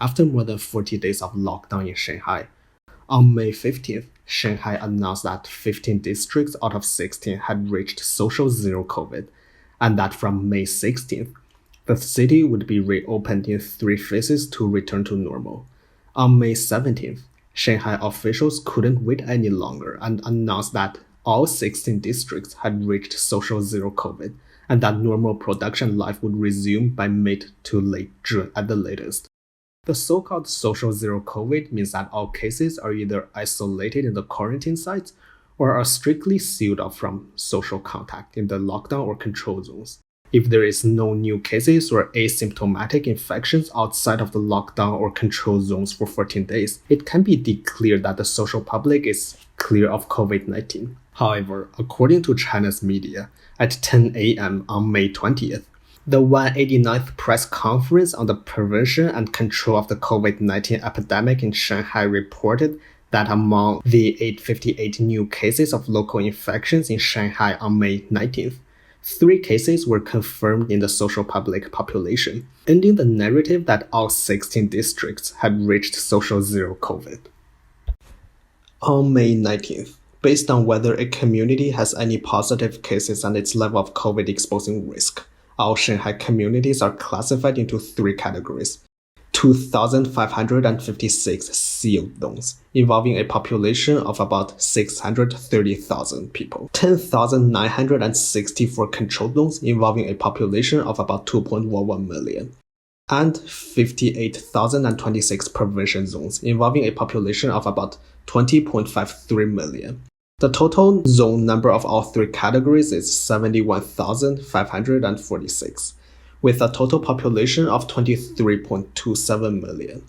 after more than 40 days of lockdown in Shanghai. On May 15th, Shanghai announced that 15 districts out of 16 had reached social zero COVID, and that from May 16th, the city would be reopened in 3 phases to return to normal. On May 17th, Shanghai officials couldn't wait any longer and announced that all 16 districts had reached social zero COVID, and that normal production life would resume by mid to late June at the latest. The so-called social zero COVID means that all cases are either isolated in the quarantine sites or are strictly sealed off from social contact in the lockdown or control zones. If there is no new cases or asymptomatic infections outside of the lockdown or control zones for 14 days, it can be declared that the social public is clear of COVID-19. However, according to China's media, at 10 a.m. on May 20th, the 189th press conference on the prevention and control of the COVID-19 epidemic in Shanghai reported that among the 858 new cases of local infections in Shanghai on May 19th, 3 cases were confirmed in the social public population, ending the narrative that all 16 districts had reached social zero COVID. On May 19th, based on whether a community has any positive cases and its level of COVID exposing risk, all Shanghai communities are classified into 3 categories. 2,556 sealed zones, involving a population of about 630,000 people. 10,964 control zones, involving a population of about 2.11 million. And 58,026 prevention zones, involving a population of about 20.53 million. The total zone number of all 3 categories is 71,546. with a total population of 23.27 million.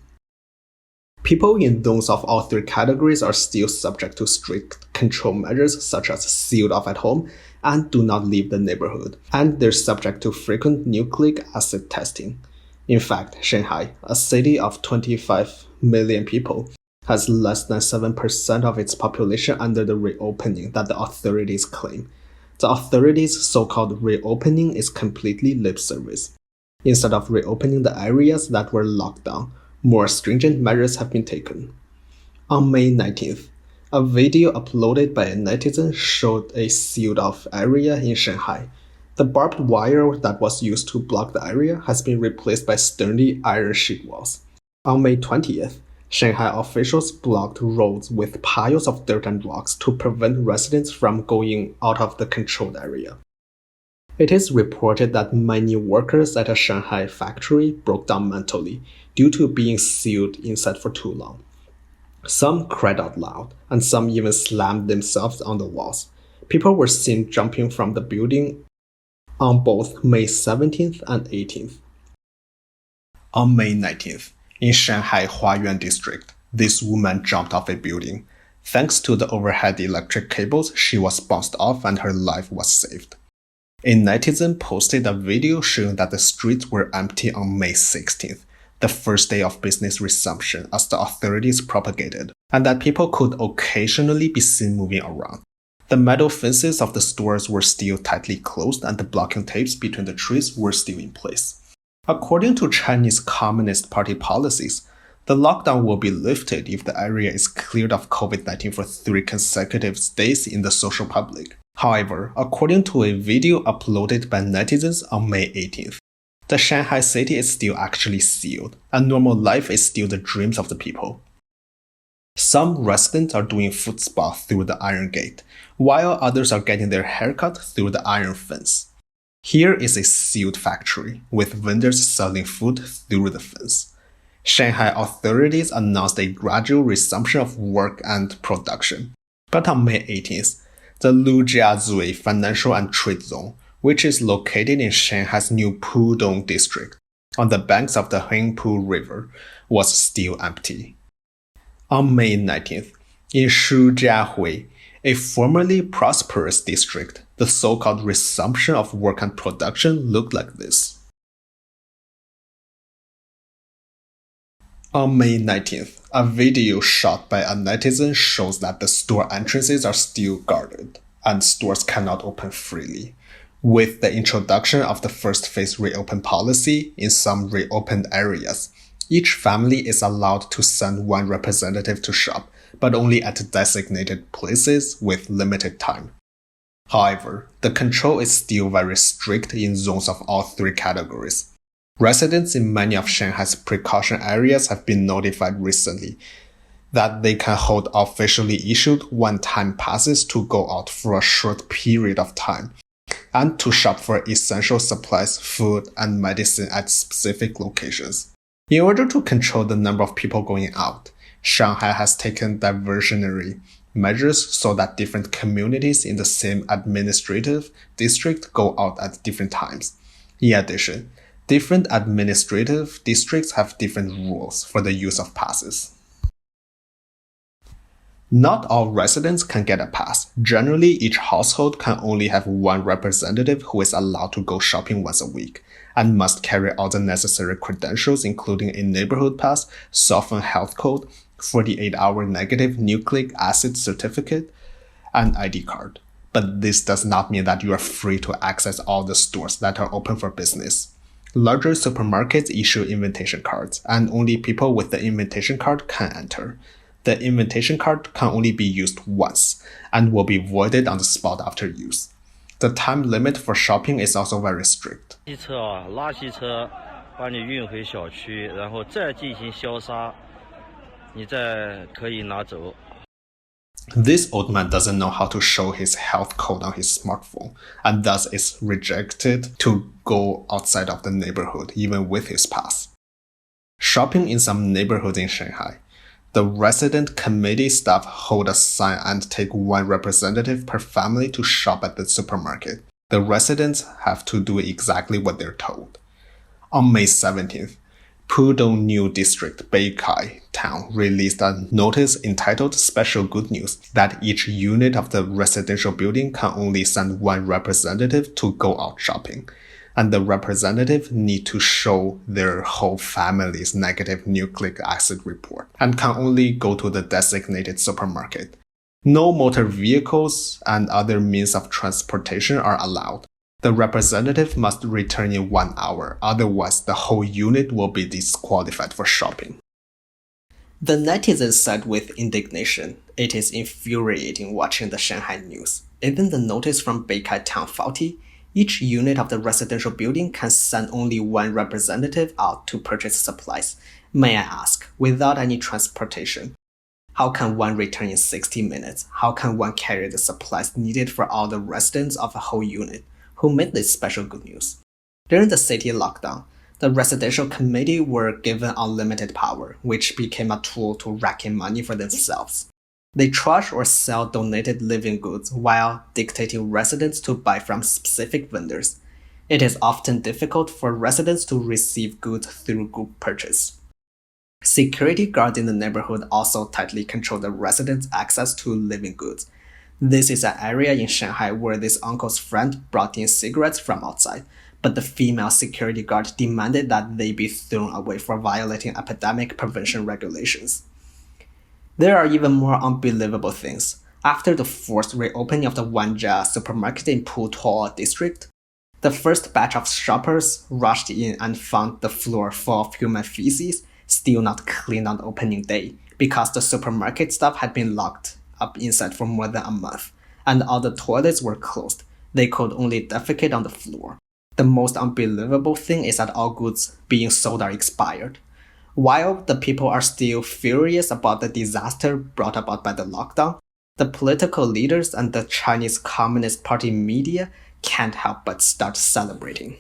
People in those of all 3 categories are still subject to strict control measures such as sealed off at home and do not leave the neighborhood, and they're subject to frequent nucleic acid testing. In fact, Shanghai, a city of 25 million people, has less than 7% of its population under the reopening that the authorities claim. The authorities' so-called reopening is completely lip service. Instead of reopening the areas that were locked down, more stringent measures have been taken. On May 19th, a video uploaded by a netizen showed a sealed-off area in Shanghai. The barbed wire that was used to block the area has been replaced by sturdy iron sheet walls. On May 20th, Shanghai officials blocked roads with piles of dirt and rocks to prevent residents from going out of the controlled area. It is reported that many workers at a Shanghai factory broke down mentally due to being sealed inside for too long. Some cried out loud, and some even slammed themselves on the walls. People were seen jumping from the building on both May 17th and 18th. On May 19th, in Shanghai Huayuan district, this woman jumped off a building. Thanks to the overhead electric cables, she was bounced off and her life was saved. A netizen posted a video showing that the streets were empty on May 16th, the first day of business resumption as the authorities propagated, and that people could occasionally be seen moving around. The metal fences of the stores were still tightly closed and the blocking tapes between the trees were still in place. According to Chinese Communist Party policies, the lockdown will be lifted if the area is cleared of COVID-19 for 3 consecutive days in the social public. However, according to a video uploaded by netizens on May 18th, the Shanghai city is still actually sealed, and normal life is still the dreams of the people. Some residents are doing foot spa through the iron gate, while others are getting their haircut through the iron fence. Here is a sealed factory, with vendors selling food through the fence. Shanghai authorities announced a gradual resumption of work and production. But on May 18th, the Lujiazui Financial and Trade Zone, which is located in Shanghai's new Pudong district, on the banks of the Hengpu River, was still empty. On May 19th, in Shujiahui, a formerly prosperous district, the so-called resumption of work and production looked like this. On May 19th, a video shot by a netizen shows that the store entrances are still guarded, and stores cannot open freely. With the introduction of the first phase reopen policy in some reopened areas, Each family is allowed to send one representative to shop, but only at designated places with limited time. However, the control is still very strict in zones of all three categories. Residents in many of Shanghai's precaution areas have been notified recently that they can hold officially issued one-time passes to go out for a short period of time and to shop for essential supplies, food, and medicine at specific locations. In order to control the number of people going out, Shanghai has taken diversionary measures so that different communities in the same administrative district go out at different times. In addition, different administrative districts have different rules for the use of passes. Not all residents can get a pass. Generally, each household can only have one representative who is allowed to go shopping once a week and must carry all the necessary credentials including a neighborhood pass, softened health code, 48-hour negative nucleic acid certificate, and ID card. But this does not mean that you are free to access all the stores that are open for business. Larger supermarkets issue invitation cards, and only people with the invitation card can enter. The invitation card can only be used once and will be voided on the spot after use. The time limit for shopping is also very strict. 机车啊，垃圾车把你运回小区，然后再进行消杀，你再可以拿走。 This old man doesn't know how to show his health code on his smartphone, and thus is rejected to go outside of the neighborhood even with his pass. Shopping in some neighborhoods in Shanghai, the resident committee staff hold a sign and take one representative per family to shop at the supermarket. The residents have to do exactly what they're told. On May 17th, Pudong New District, Beikai Town released a notice entitled Special Good News that each unit of the residential building can only send one representative to go out shopping, and the representative need to show their whole family's negative nucleic acid report and can only go to the designated supermarket. No motor vehicles and other means of transportation are allowed. The representative must return in 1 hour, otherwise the whole unit will be disqualified for shopping. The netizens said with indignation, "It is infuriating watching the Shanghai news. Isn't the notice from Beikai Town faulty? Each unit of the residential building can send only one representative out to purchase supplies. May I ask, without any transportation, how can one return in 60 minutes? How can one carry the supplies needed for all the residents of a whole unit? Who made this special good news?" During the city lockdown, the residential committee were given unlimited power, which became a tool to rack in money for themselves. They trash or sell donated living goods while dictating residents to buy from specific vendors. It is often difficult for residents to receive goods through group purchase. Security guards in the neighborhood also tightly control the residents' access to living goods. This is an area in Shanghai where this uncle's friend brought in cigarettes from outside, but the female security guard demanded that they be thrown away for violating epidemic prevention regulations. There are even more unbelievable things. After the forced reopening of the Wanja supermarket in Putuo district, the first batch of shoppers rushed in and found the floor full of human feces, still not cleaned on opening day, because the supermarket staff had been locked up inside for more than a month, and all the toilets were closed. They could only defecate on the floor. The most unbelievable thing is that all goods being sold are expired. While the people are still furious about the disaster brought about by the lockdown, the political leaders and the Chinese Communist Party media can't help but start celebrating.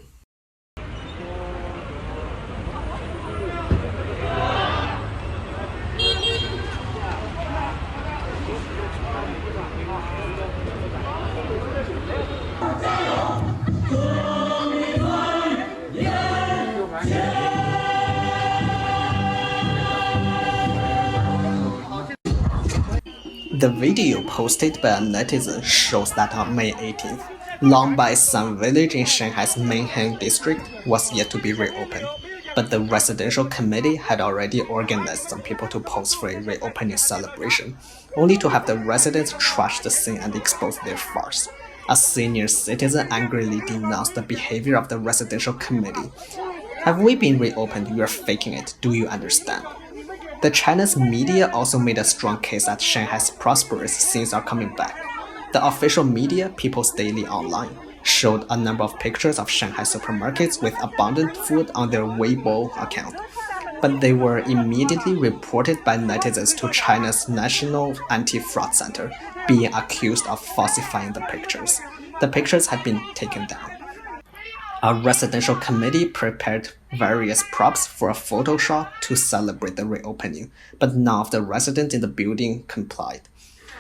The video posted by a netizen shows that on May 18th, Longbai's San village in Shanghai's Minhang district was yet to be reopened, but the residential committee had already organized some people to pose for a reopening celebration, only to have the residents trash the scene and expose their farce. A senior citizen angrily denounced the behavior of the residential committee Have we been reopened? You are faking it. Do you understand? The Chinese media also made a strong case that Shanghai's prosperous things are coming back. The official media, People's Daily Online, showed a number of pictures of Shanghai supermarkets with abundant food on their Weibo account, but they were immediately reported by netizens to China's National Anti-Fraud Center, being accused of falsifying the pictures. The pictures had been taken down. A residential committee prepared various props for a photo shoot to celebrate the reopening, but none of the residents in the building complied.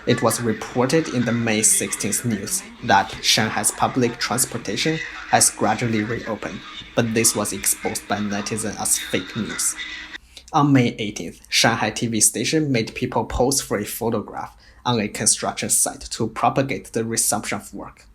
It was reported in the May 16th news that Shanghai's public transportation has gradually reopened, but this was exposed by netizens as fake news. On May 18th, Shanghai TV station made people pose for a photograph on a construction site to propagate the resumption of work.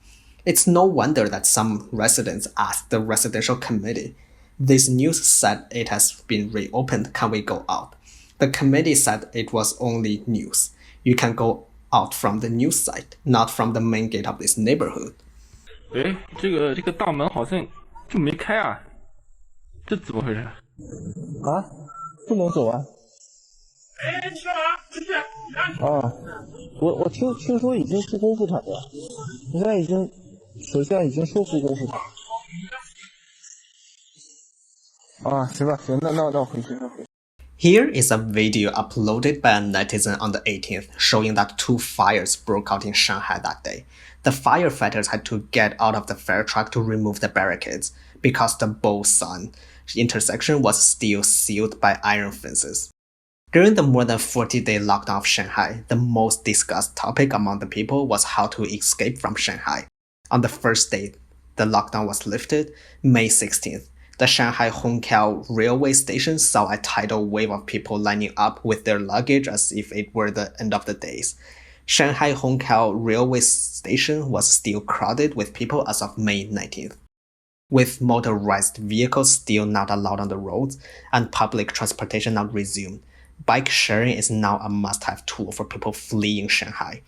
It's no wonder that some residents asked the residential committee, "This news said it has been reopened, can we go out?" The committee said it was only news. You can go out from the news site, not from the main gate of this neighborhood. 哎，这个大门好像就没开啊，这怎么回事？啊，不能走啊！啊，我听说已经复工复产了，现在首先已经说复工复产。啊，行吧，行，那我回去，Here is a video uploaded by a netizen on the 18th showing that two fires broke out in Shanghai that day. The firefighters had to get out of the fire truck to remove the barricades because the Bo-Sun intersection was still sealed by iron fences. During the more than 40-day lockdown of Shanghai, the most discussed topic among the people was how to escape from Shanghai. On the first day the lockdown was lifted, May 16th, the Shanghai Hongqiao railway station saw a tidal wave of people lining up with their luggage as if it were the end of the days. Shanghai Hongqiao railway station was still crowded with people as of May 19th. With motorized vehicles still not allowed on the roads and public transportation not resumed, bike sharing is now a must-have tool for people fleeing Shanghai.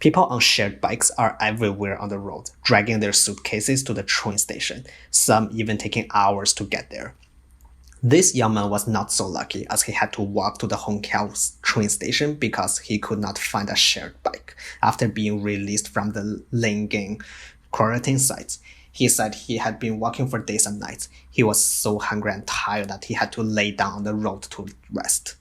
People on shared bikes are everywhere on the road, dragging their suitcases to the train station, some even taking hours to get there. This young man was not so lucky as he had to walk to the Hongqiao train station because he could not find a shared bike after being released from the Lingang quarantine site. He said he had been walking for days and nights. He was so hungry and tired that he had to lay down on the road to rest.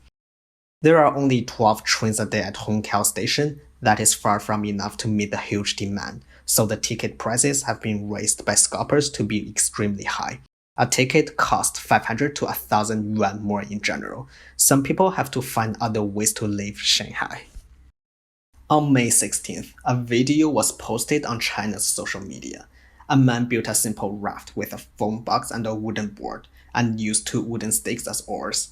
There are only 12 trains a day at Hongqiao Station. That is far from enough to meet the huge demand, so the ticket prices have been raised by scalpers to be extremely high. A ticket costs 500 to 1,000 yuan more in general. Some people have to find other ways to leave Shanghai. On May 16th, a video was posted on China's social media. A man built a simple raft with a foam box and a wooden board, and used 2 wooden sticks as oars.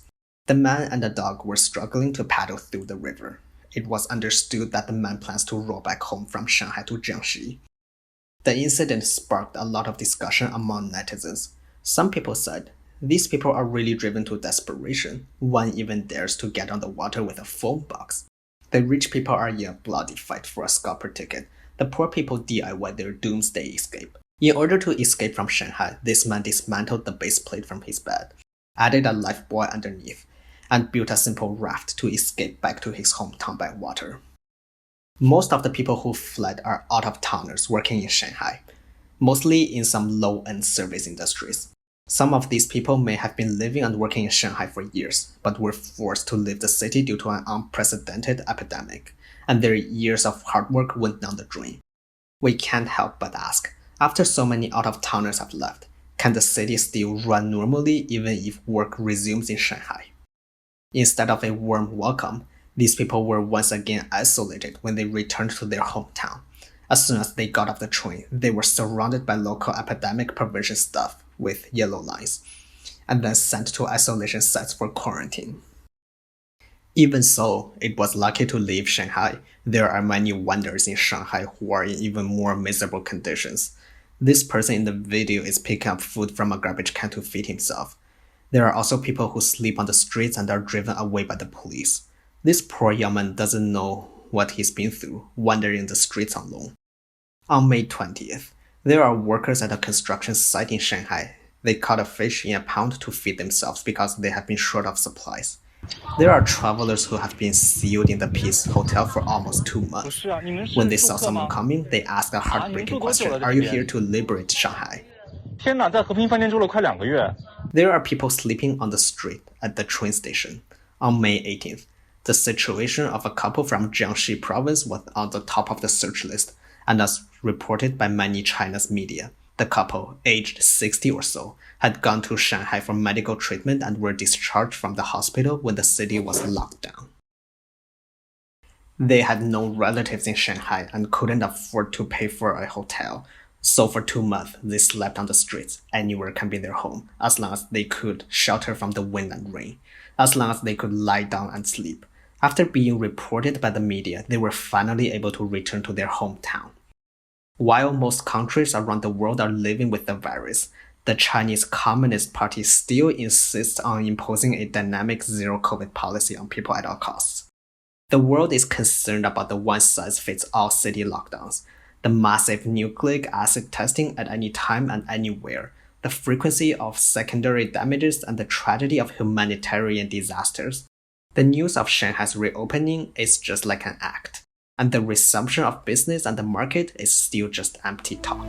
The man and the dog were struggling to paddle through the river. It was understood that the man plans to row back home from Shanghai to Jiangxi. The incident sparked a lot of discussion among netizens. Some people said, "These people are really driven to desperation. One even dares to get on the water with a foam box. The rich people are in a bloody fight for a scalper ticket. The poor people DIY their doomsday escape." In order to escape from Shanghai, this man dismantled the base plate from his bed, added a lifebuoy underneath, and built a simple raft to escape back to his hometown by water. Most of the people who fled are out-of-towners working in Shanghai, mostly in some low-end service industries. Some of these people may have been living and working in Shanghai for years, but were forced to leave the city due to an unprecedented epidemic, and their years of hard work went down the drain. We can't help but ask, after so many out-of-towners have left, can the city still run normally even if work resumes in Shanghai? Instead of a warm welcome, these people were once again isolated when they returned to their hometown. As soon as they got off the train, they were surrounded by local epidemic prevention staff with yellow lines, and then sent to isolation sites for quarantine. Even so, it was lucky to leave Shanghai. There are many wonders in Shanghai who are in even more miserable conditions. This person in the video is picking up food from a garbage can to feed himself. There are also people who sleep on the streets and are driven away by the police. This poor young man doesn't know what he's been through, wandering the streets alone. On May 20th, there are workers at a construction site in Shanghai They caught a fish in a pond to feed themselves because they have been short of supplies. There are travelers who have been sealed in the Peace Hotel for almost 2 months. When they saw someone coming, they asked a heartbreaking question, "Are you here to liberate Shanghai?" 天哪，在和平饭店住了快2个月。 There are people sleeping on the street at the train station. On May 18th, the situation of a couple from Jiangxi province was on the top of the search list, and as reported by many China's media. The couple, aged 60 or so, had gone to Shanghai for medical treatment and were discharged from the hospital when the city was locked down. They had no relatives in Shanghai and couldn't afford to pay for a hotel. So for 2 months, they slept on the streets. Anywhere can be their home, as long as they could shelter from the wind and rain, as long as they could lie down and sleep. After being reported by the media, they were finally able to return to their hometown. While most countries around the world are living with the virus, the Chinese Communist Party still insists on imposing a dynamic zero-COVID policy on people at all costs. The world is concerned about the one-size-fits-all city lockdowns, the massive nucleic acid testing at any time and anywhere, the frequency of secondary damages, and the tragedy of humanitarian disasters. The news of Shanghai's reopening is just like an act, and the resumption of business and the market is still just empty talk.